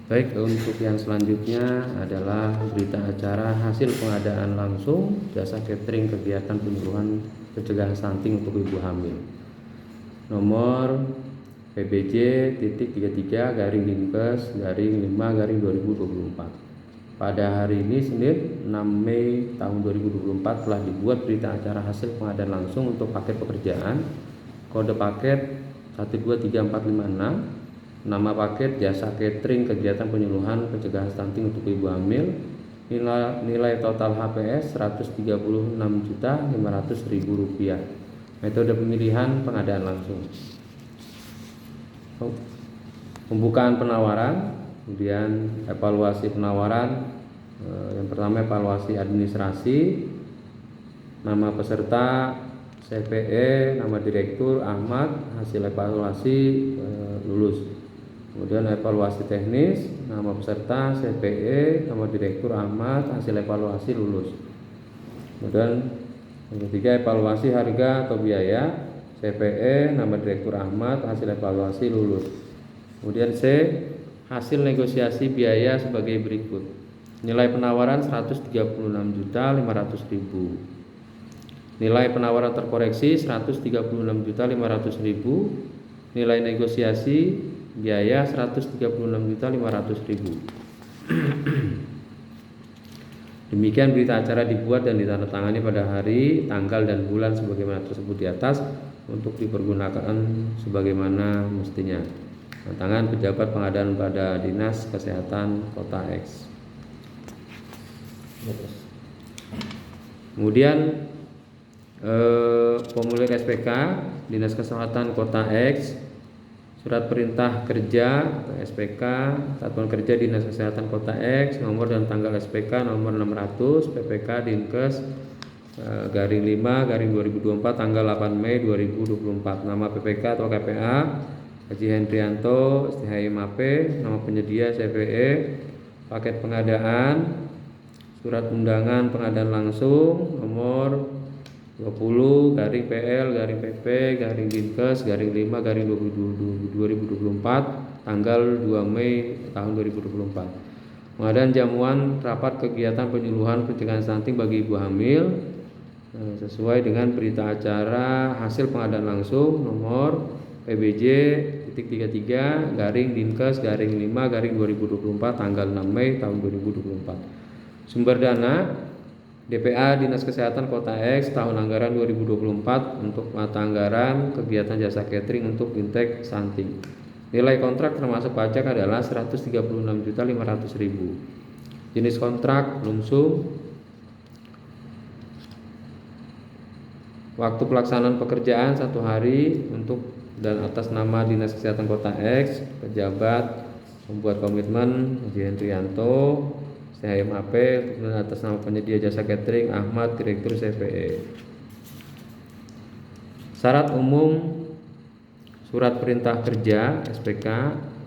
Baik, untuk yang selanjutnya adalah berita acara hasil pengadaan langsung jasa catering kegiatan penyuluhan pencegahan stunting untuk ibu hamil. Nomor PBJ titik 33 garing Dinkes garing 5 garing 2024. Pada hari ini Senin 6 Mei tahun 2024 telah dibuat berita acara hasil pengadaan langsung untuk paket pekerjaan kode paket 123456, nama paket jasa catering kegiatan penyuluhan pencegahan stunting untuk ibu hamil, nilai total HPS Rp136.500.000. Metode pemilihan pengadaan langsung. Pembukaan penawaran, kemudian evaluasi penawaran. Yang pertama evaluasi administrasi, nama peserta CPE, nama direktur Ahmad, hasil evaluasi lulus. Kemudian evaluasi teknis, nama peserta CPE, nama direktur Ahmad, hasil evaluasi lulus. Kemudian yang ketiga evaluasi harga atau biaya, CPE, nama direktur Ahmad, hasil evaluasi lulus. Kemudian C, hasil negosiasi biaya sebagai berikut. Nilai penawaran Rp136.500.000. Nilai penawaran terkoreksi Rp136.500.000. Nilai negosiasi biaya Rp136.500.000. Demikian berita acara dibuat dan ditandatangani pada hari, tanggal, dan bulan sebagaimana tersebut di atas untuk dipergunakan sebagaimana mestinya. Tangan pejabat pengadaan pada Dinas Kesehatan Kota X. Kemudian formulir SPK Dinas Kesehatan Kota X, surat perintah kerja SPK Satuan Kerja Dinas Kesehatan Kota X, nomor dan tanggal SPK nomor 600 PPK Dinkes garing 5 garing 2024 tanggal 8 Mei 2024. Nama PPK atau KPA Haji Hendrianto STHMAP, nama penyedia CPE, paket pengadaan, surat undangan pengadaan langsung nomor 20 garing PL garing PP garing Dinkes garing 5 garing 2024 tanggal 2 Mei tahun 2024. Pengadaan jamuan rapat kegiatan penyuluhan pencegahan stunting bagi ibu hamil sesuai dengan berita acara hasil pengadaan langsung nomor PBJ titik 33 garing Dinkes garing 5 garing 2024 tanggal 6 Mei tahun 2024. Sumber dana DPA Dinas Kesehatan Kota X tahun anggaran 2024 untuk mata anggaran kegiatan jasa catering untuk Bintek stunting. Nilai kontrak termasuk pajak adalah Rp136.500.000. Jenis kontrak lumsum. Waktu pelaksanaan pekerjaan 1 hari untuk dan atas nama Dinas Kesehatan Kota X, pejabat membuat komitmen Haji Hendrianto STHMAP dan atas nama penyedia jasa catering Ahmad, direktur CPE. Syarat umum surat perintah kerja SPK.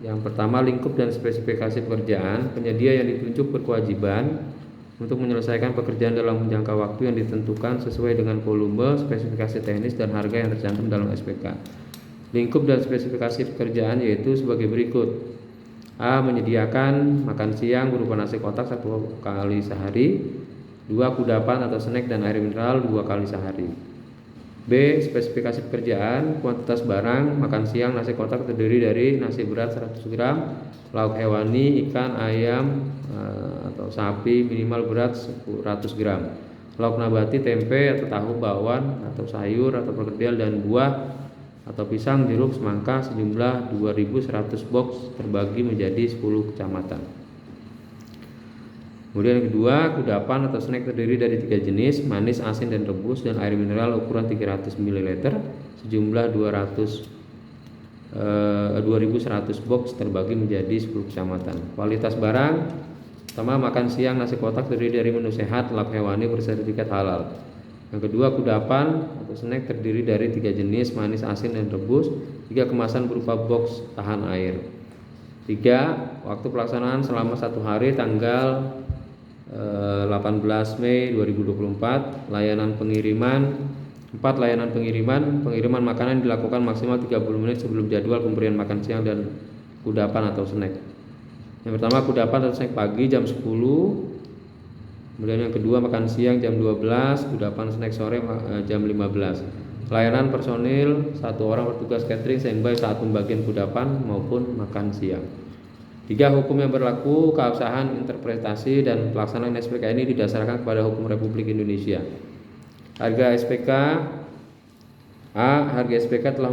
Yang pertama, lingkup dan spesifikasi pekerjaan. Penyedia yang ditunjuk berkewajiban untuk menyelesaikan pekerjaan dalam jangka waktu yang ditentukan sesuai dengan volume, spesifikasi teknis dan harga yang tercantum dalam SPK. Lingkup dan spesifikasi pekerjaan yaitu sebagai berikut. A. Menyediakan makan siang berupa nasi kotak 1 kali sehari, 2 kudapan atau snack dan air mineral 2 kali sehari. B. Spesifikasi pekerjaan. Kuantitas barang makan siang nasi kotak terdiri dari nasi berat 100 gram, lauk hewani, ikan, ayam atau sapi minimal berat 100 gram, lauk nabati, tempe atau tahu, bakwan atau sayur atau perkedel, dan buah atau pisang, jeruk, semangka sejumlah 2.100 box terbagi menjadi 10 kecamatan. Kemudian yang kedua, kudapan atau snack terdiri dari 3 jenis, manis, asin, dan rebus, dan air mineral ukuran 300 ml sejumlah 2.100 box terbagi menjadi 10 kecamatan. Kualitas barang, pertama makan siang nasi kotak terdiri dari menu sehat, lauk hewani bersertifikat halal. Yang kedua, kudapan atau snack terdiri dari 3 jenis, manis, asin, dan rebus, 3 kemasan berupa box tahan air. 3. Waktu pelaksanaan selama 1 hari tanggal 18 Mei 2024. Layanan pengiriman. 4. Layanan pengiriman. Pengiriman makanan dilakukan maksimal 30 menit sebelum jadwal pemberian makan siang dan kudapan atau snack. Yang pertama kudapan atau snack pagi jam 10. Kemudian yang kedua makan siang jam 12, kudapan snack sore jam 15. Pelayanan personil 1 orang bertugas catering standby saat pembagian kudapan maupun makan siang. 3. Hukum yang berlaku, keabsahan interpretasi dan pelaksanaan SPK ini didasarkan kepada hukum Republik Indonesia. Harga SPK A. Harga SPK telah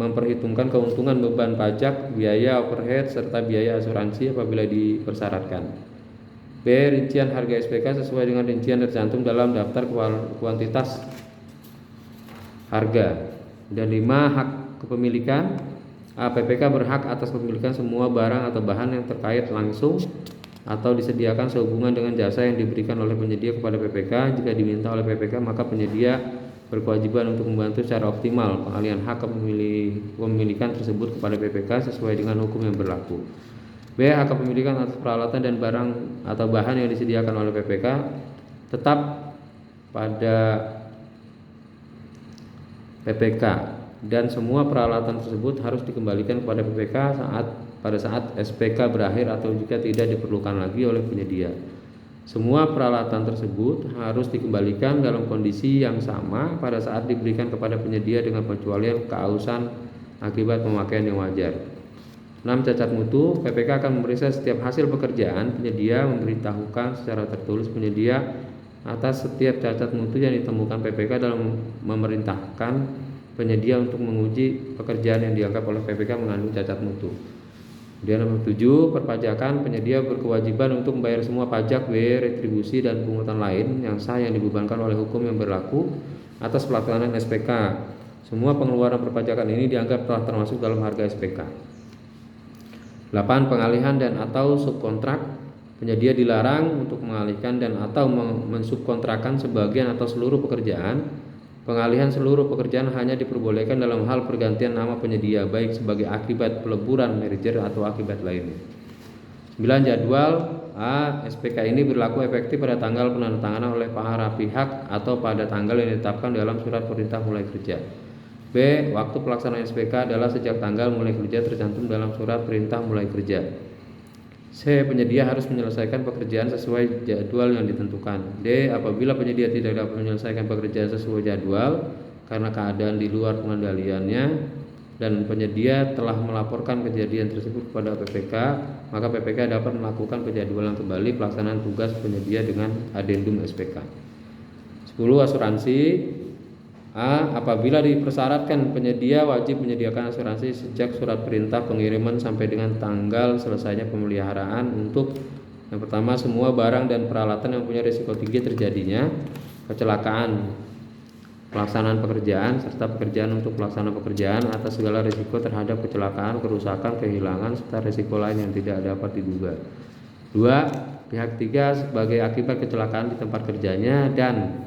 memperhitungkan keuntungan beban pajak, biaya overhead, serta biaya asuransi apabila dipersyaratkan. B. Rincian harga SPK sesuai dengan rincian tercantum dalam daftar kuantitas harga. Dan 5. Hak kepemilikan. A. PPK berhak atas kepemilikan semua barang atau bahan yang terkait langsung atau disediakan sehubungan dengan jasa yang diberikan oleh penyedia kepada PPK. Jika diminta oleh PPK, maka penyedia berkewajiban untuk membantu secara optimal pengalihan hak kepemilikan tersebut kepada PPK sesuai dengan hukum yang berlaku. B. Hak kepemilikan atas peralatan dan barang atau bahan yang disediakan oleh PPK tetap pada PPK dan semua peralatan tersebut harus dikembalikan kepada PPK pada saat SPK berakhir atau jika tidak diperlukan lagi oleh penyedia. Semua peralatan tersebut harus dikembalikan dalam kondisi yang sama pada saat diberikan kepada penyedia dengan pengecualian keausan akibat pemakaian yang wajar. 6. Cacat mutu. PPK akan memeriksa setiap hasil pekerjaan penyedia, memberitahukan secara tertulis penyedia atas setiap cacat mutu yang ditemukan PPK dalam memerintahkan penyedia untuk menguji pekerjaan yang dianggap oleh PPK mengandung cacat mutu. Kemudian nomor 7, perpajakan. Penyedia berkewajiban untuk membayar semua pajak, biaya, retribusi, dan pungutan lain yang sah yang dibebankan oleh hukum yang berlaku atas pelaksanaan SPK. Semua pengeluaran perpajakan ini dianggap telah termasuk dalam harga SPK. 8. Pengalihan dan atau subkontrak. Penyedia dilarang untuk mengalihkan dan atau mensubkontrakkan sebagian atau seluruh pekerjaan. Pengalihan seluruh pekerjaan hanya diperbolehkan dalam hal pergantian nama penyedia, baik sebagai akibat peleburan merger atau akibat lainnya. 9. Jadwal. A. SPK ini berlaku efektif pada tanggal penandatanganan oleh para pihak atau pada tanggal yang ditetapkan dalam surat perintah mulai kerja. B. Waktu pelaksanaan SPK adalah sejak tanggal mulai kerja tercantum dalam surat perintah mulai kerja. C. Penyedia harus menyelesaikan pekerjaan sesuai jadwal yang ditentukan. D. Apabila penyedia tidak dapat menyelesaikan pekerjaan sesuai jadwal karena keadaan di luar pengendaliannya dan penyedia telah melaporkan kejadian tersebut kepada PPK, maka PPK dapat melakukan penjadwalan kembali pelaksanaan tugas penyedia dengan adendum SPK. 10. Asuransi. A. Apabila dipersyaratkan, penyedia wajib menyediakan asuransi sejak surat perintah pengiriman sampai dengan tanggal selesainya pemeliharaan untuk yang pertama semua barang dan peralatan yang punya risiko tinggi terjadinya kecelakaan, pelaksanaan pekerjaan serta pekerjaan untuk pelaksanaan pekerjaan atas segala risiko terhadap kecelakaan, kerusakan, kehilangan serta risiko lain yang tidak dapat diduga. 2. Pihak ketiga sebagai akibat kecelakaan di tempat kerjanya, dan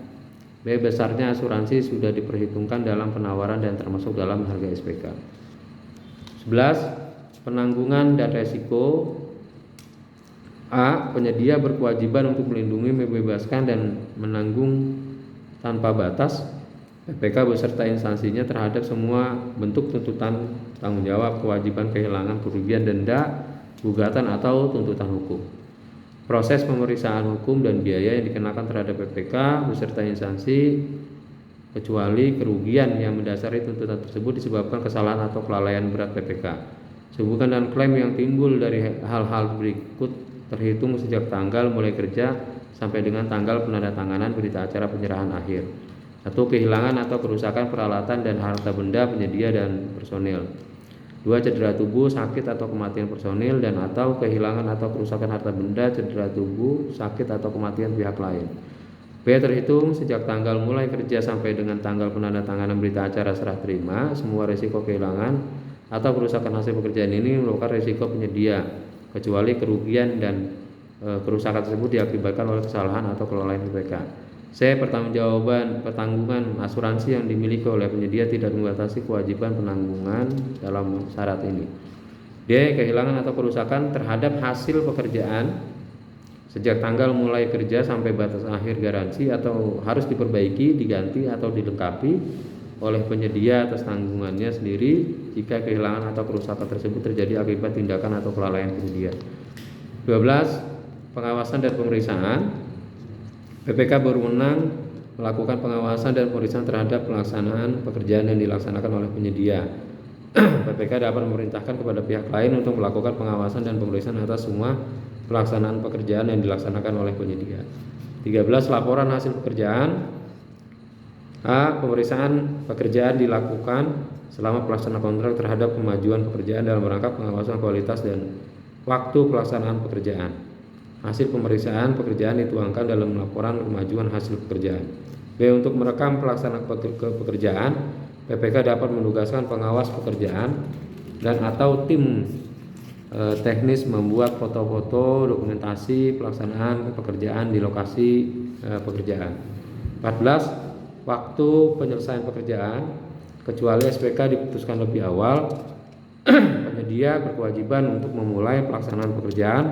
B. Besarnya asuransi sudah diperhitungkan dalam penawaran dan termasuk dalam harga SPK. 11. Penanggungan dan resiko. A. Penyedia berkewajiban untuk melindungi, membebaskan, dan menanggung tanpa batas PPK beserta instansinya terhadap semua bentuk tuntutan, tanggung jawab, kewajiban, kehilangan, kerugian, denda, gugatan, atau tuntutan hukum. Proses pemeriksaan hukum dan biaya yang dikenakan terhadap PPK beserta instansi kecuali kerugian yang mendasari tuntutan tersebut disebabkan kesalahan atau kelalaian berat PPK. Sehubungan dengan klaim yang timbul dari hal-hal berikut terhitung sejak tanggal mulai kerja sampai dengan tanggal penandatanganan berita acara penyerahan akhir. 1. Kehilangan atau kerusakan peralatan dan harta benda penyedia dan personil. 2. Cedera tubuh, sakit atau kematian personil dan atau kehilangan atau kerusakan harta benda, cedera tubuh, sakit atau kematian pihak lain. B. Terhitung sejak tanggal mulai kerja sampai dengan tanggal penandatanganan berita acara serah terima, semua risiko kehilangan atau kerusakan hasil pekerjaan ini merupakan risiko penyedia, kecuali kerugian dan kerusakan tersebut diakibatkan oleh kesalahan atau kelalaian PPK. C. Pertanggungan asuransi yang dimiliki oleh penyedia tidak membatasi kewajiban penanggungan dalam syarat ini. D. Kehilangan atau kerusakan terhadap hasil pekerjaan sejak tanggal mulai kerja sampai batas akhir garansi atau harus diperbaiki, diganti, atau dilengkapi oleh penyedia atas tanggungannya sendiri jika kehilangan atau kerusakan tersebut terjadi akibat tindakan atau kelalaian penyedia. 12. Pengawasan dan pemeriksaan. PPK berwenang melakukan pengawasan dan pemeriksaan terhadap pelaksanaan pekerjaan yang dilaksanakan oleh penyedia. PPK dapat memerintahkan kepada pihak lain untuk melakukan pengawasan dan pemeriksaan atas semua pelaksanaan pekerjaan yang dilaksanakan oleh penyedia. 13. Laporan hasil pekerjaan. A. Pemeriksaan pekerjaan dilakukan selama pelaksanaan kontrak terhadap kemajuan pekerjaan dalam rangka pengawasan kualitas dan waktu pelaksanaan pekerjaan. Hasil pemeriksaan pekerjaan dituangkan dalam laporan kemajuan hasil pekerjaan. B. Untuk merekam pelaksanaan pekerjaan, PPK dapat menugaskan pengawas pekerjaan dan atau tim teknis membuat foto-foto dokumentasi pelaksanaan pekerjaan di lokasi pekerjaan. 14. Waktu penyelesaian pekerjaan, kecuali SPK diputuskan lebih awal, penyedia berkewajiban untuk memulai pelaksanaan pekerjaan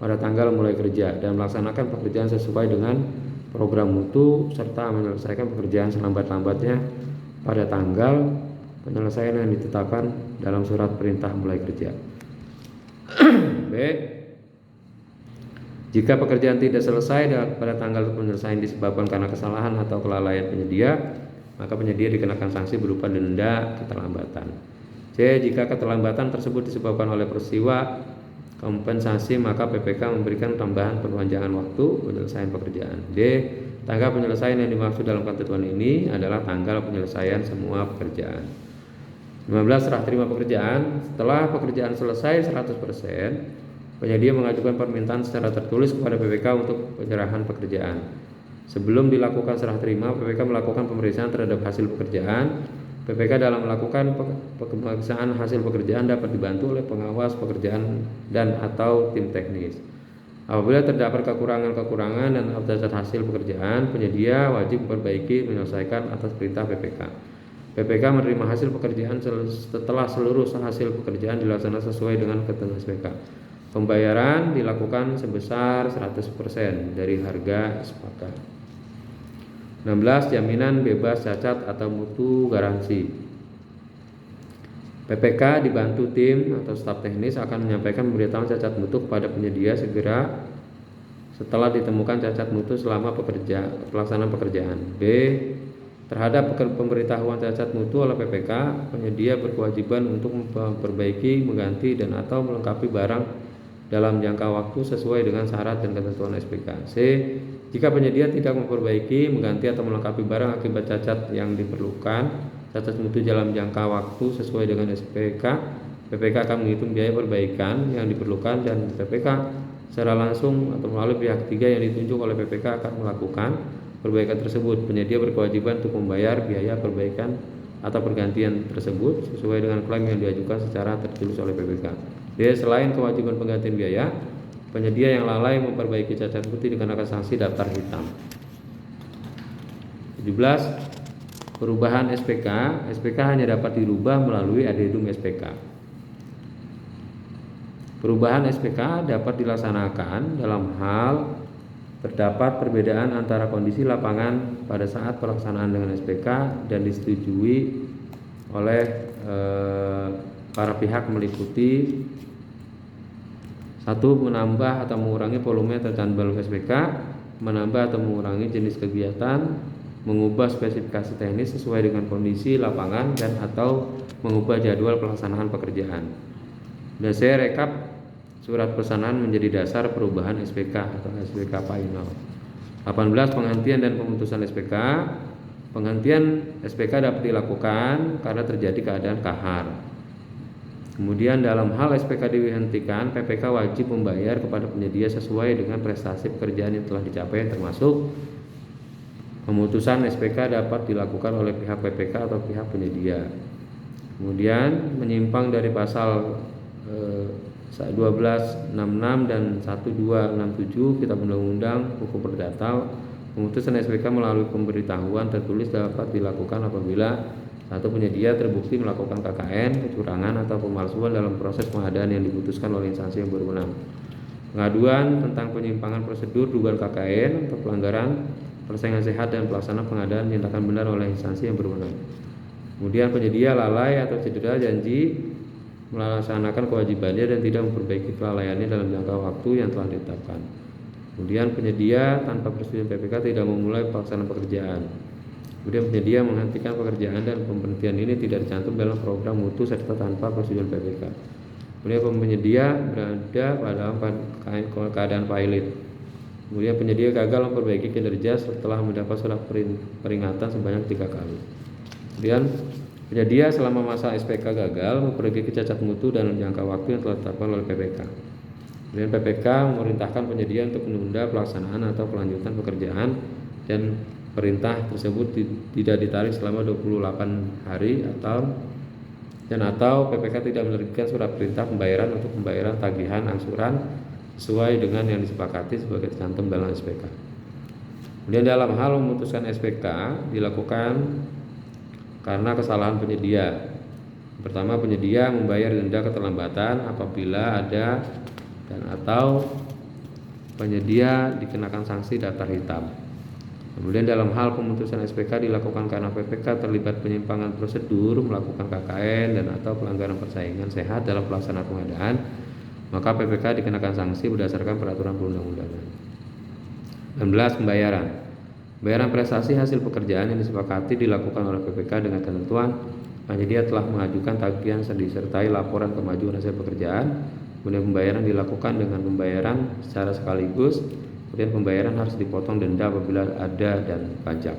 pada tanggal mulai kerja dan melaksanakan pekerjaan sesuai dengan program mutu serta menyelesaikan pekerjaan selambat-lambatnya pada tanggal penyelesaian yang ditetapkan dalam surat perintah mulai kerja. B. Jika pekerjaan tidak selesai pada tanggal penyelesaian disebabkan karena kesalahan atau kelalaian penyedia, maka penyedia dikenakan sanksi berupa denda keterlambatan. C. Jika keterlambatan tersebut disebabkan oleh peristiwa kompensasi, maka PPK memberikan tambahan perpanjangan waktu penyelesaian pekerjaan. D. Tanggal penyelesaian yang dimaksud dalam ketentuan ini adalah tanggal penyelesaian semua pekerjaan. 15. Serah terima pekerjaan. Setelah pekerjaan selesai 100%, penyedia mengajukan permintaan secara tertulis kepada PPK untuk penyerahan pekerjaan. Sebelum dilakukan serah terima, PPK melakukan pemeriksaan terhadap hasil pekerjaan. PPK dalam melakukan pemeriksaan hasil pekerjaan dapat dibantu oleh pengawas pekerjaan dan atau tim teknis. Apabila terdapat kekurangan-kekurangan dan atas hasil pekerjaan, penyedia wajib memperbaiki menyelesaikan atas perintah PPK. PPK menerima hasil pekerjaan setelah seluruh hasil pekerjaan dilaksanakan sesuai dengan ketentuan SPK. Pembayaran dilakukan sebesar 100% dari harga sepakat. 16. Jaminan bebas cacat atau mutu garansi. PPK dibantu tim atau staf teknis akan menyampaikan pemberitahuan cacat mutu kepada penyedia segera setelah ditemukan cacat mutu selama pelaksanaan pekerjaan. B. Terhadap pemberitahuan cacat mutu oleh PPK, penyedia berkewajiban untuk memperbaiki, mengganti dan atau melengkapi barang dalam jangka waktu sesuai dengan syarat dan ketentuan SPK. C. Jika penyedia tidak memperbaiki, mengganti atau melengkapi barang akibat cacat yang diperlukan cacat mutu dalam jangka waktu sesuai dengan SPK, PPK akan menghitung biaya perbaikan yang diperlukan dan PPK secara langsung atau melalui pihak ketiga yang ditunjuk oleh PPK akan melakukan perbaikan tersebut. Penyedia berkewajiban untuk membayar biaya perbaikan atau pergantian tersebut sesuai dengan klaim yang diajukan secara tertulis oleh PPK. D. Selain kewajiban penggantian biaya, penyedia yang lalai memperbaiki cacat mutu dikenakan sanksi daftar hitam. 17. Perubahan SPK. SPK hanya dapat dirubah melalui adendum SPK. Perubahan SPK dapat dilaksanakan dalam hal terdapat perbedaan antara kondisi lapangan pada saat pelaksanaan dengan SPK dan disetujui oleh para pihak meliputi 1. Menambah atau mengurangi volume tercantum dalam SPK, menambah atau mengurangi jenis kegiatan, mengubah spesifikasi teknis sesuai dengan kondisi lapangan dan atau mengubah jadwal pelaksanaan pekerjaan. Dan saya rekap surat pesanan menjadi dasar perubahan SPK atau SPK final. 18. Penggantian dan pemutusan SPK. Penggantian SPK dapat dilakukan karena terjadi keadaan kahar. Kemudian dalam hal SPK dihentikan, PPK wajib membayar kepada penyedia sesuai dengan prestasi pekerjaan yang telah dicapai, termasuk pemutusan SPK dapat dilakukan oleh pihak PPK atau pihak penyedia. Kemudian menyimpang dari pasal 1266 dan 1267 Kitab Undang-Undang Hukum Perdata, pemutusan SPK melalui pemberitahuan tertulis dapat dilakukan apabila 1. Penyedia terbukti melakukan KKN, kecurangan atau pemalsuan dalam proses pengadaan yang diputuskan oleh instansi yang berwenang. Pengaduan tentang penyimpangan prosedur dugaan KKN atau pelanggaran persaingan sehat dan pelaksanaan pengadaan dinyatakan benar oleh instansi yang berwenang. Kemudian penyedia lalai atau cedera janji melaksanakan kewajibannya dan tidak memperbaiki kelalaiannya dalam jangka waktu yang telah ditetapkan. Kemudian penyedia tanpa persetujuan PPK tidak memulai pelaksanaan pekerjaan. Kemudian penyedia menghentikan pekerjaan dan pemberhentian ini tidak dicantum dalam program mutu serta tanpa persetujuan PPK. Kemudian penyedia berada pada keadaan pilot. Kemudian penyedia gagal memperbaiki kinerja setelah mendapat surat peringatan sebanyak 3 kali. Kemudian penyedia selama masa SPK gagal memperbaiki cacat mutu dalam jangka waktu yang telah ditetapkan oleh PPK. Kemudian PPK memerintahkan penyedia untuk menunda pelaksanaan atau kelanjutan pekerjaan dan perintah tersebut tidak ditarik selama 28 hari atau PPK tidak menerbitkan surat perintah pembayaran untuk pembayaran tagihan angsuran sesuai dengan yang disepakati sebagai tercantum dalam SPK. Kemudian dalam hal memutuskan SPK dilakukan karena kesalahan penyedia. Pertama, penyedia membayar denda keterlambatan apabila ada dan atau penyedia dikenakan sanksi daftar hitam. Kemudian dalam hal pemutusan SPK dilakukan karena PPK terlibat penyimpangan prosedur, melakukan KKN dan atau pelanggaran persaingan sehat dalam pelaksanaan pengadaan, maka PPK dikenakan sanksi berdasarkan peraturan perundang-undangan. 19. Pembayaran prestasi hasil pekerjaan yang disepakati dilakukan oleh PPK dengan ketentuan penyedia telah mengajukan tagihan disertai laporan kemajuan hasil pekerjaan. Kemudian pembayaran dilakukan dengan pembayaran secara sekaligus. Kemudian pembayaran harus dipotong denda apabila ada dan pajak.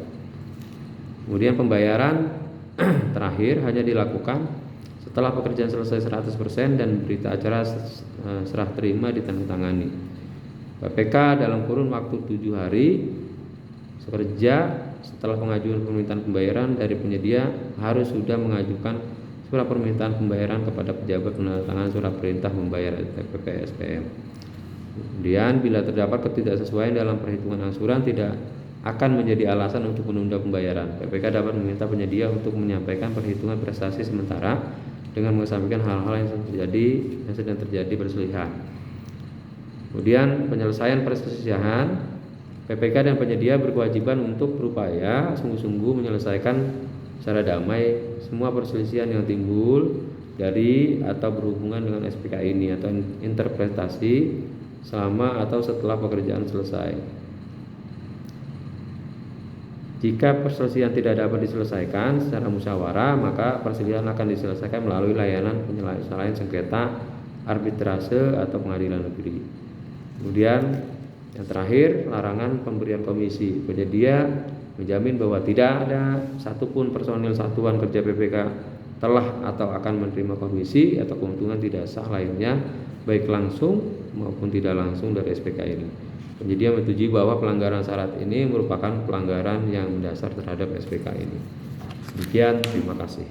Kemudian pembayaran terakhir hanya dilakukan setelah pekerjaan selesai 100% dan berita acara serah terima ditandatangani. PPK dalam kurun waktu 7 hari kerja setelah pengajuan permintaan pembayaran dari penyedia harus sudah mengajukan surat permintaan pembayaran kepada pejabat penandatangan surat perintah membayar TPP SPM. Kemudian bila terdapat ketidaksesuaian dalam perhitungan angsuran tidak akan menjadi alasan untuk menunda pembayaran. PPK dapat meminta penyedia untuk menyampaikan perhitungan prestasi sementara dengan mengesampingkan hal-hal yang sedang terjadi perselisihan. Kemudian penyelesaian perselisihan, PPK dan penyedia berkewajiban untuk berupaya sungguh-sungguh menyelesaikan secara damai semua perselisihan yang timbul dari atau berhubungan dengan SPK ini atau interpretasi selama atau setelah pekerjaan selesai. Jika perselisihan tidak dapat diselesaikan secara musyawarah, maka perselisihan akan diselesaikan melalui layanan penyelesaian sengketa, arbitrase atau pengadilan negeri. Kemudian yang terakhir, larangan pemberian komisi. Penyedia menjamin bahwa tidak ada satupun personil satuan kerja PPK telah atau akan menerima komisi atau keuntungan tidak sah lainnya, baik langsung maupun tidak langsung dari SPK ini. Penyedia menyetujui bahwa pelanggaran syarat ini merupakan pelanggaran yang mendasar terhadap SPK ini. Demikian, terima kasih.